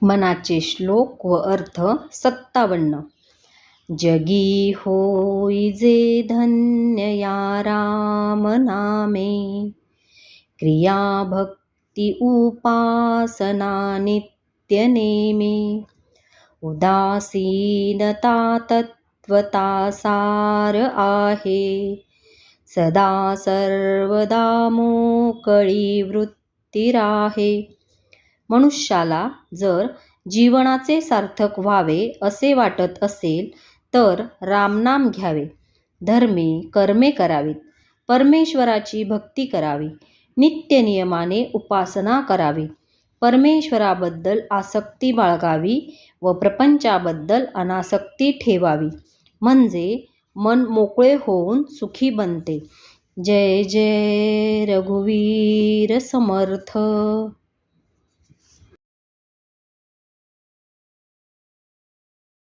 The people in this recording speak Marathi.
मनाचे श्लोक व अर्थ 57. जगी होई जे धन्य या राम नामे, क्रिया भक्ती उपासना नित्य नेमे, उदासीनता तत्वता सार आहे, सदा सर्वदा मोकळी वृत्ती राहे. मनुष्याला जर जीवनाचे सार्थक व्हावे असे वाटत असेल तर रामनाम घ्यावे, धर्मे कर्मे करावीत, परमेश्वराची भक्ती करावी, नित्यनियमाने उपासना करावी, परमेश्वराबद्दल आसक्ती बाळगावी व प्रपंचाबद्दल अनासक्ती ठेवावी, म्हणजे मन मोकळे होऊन सुखी बनते. जय जय रघुवीर समर्थ.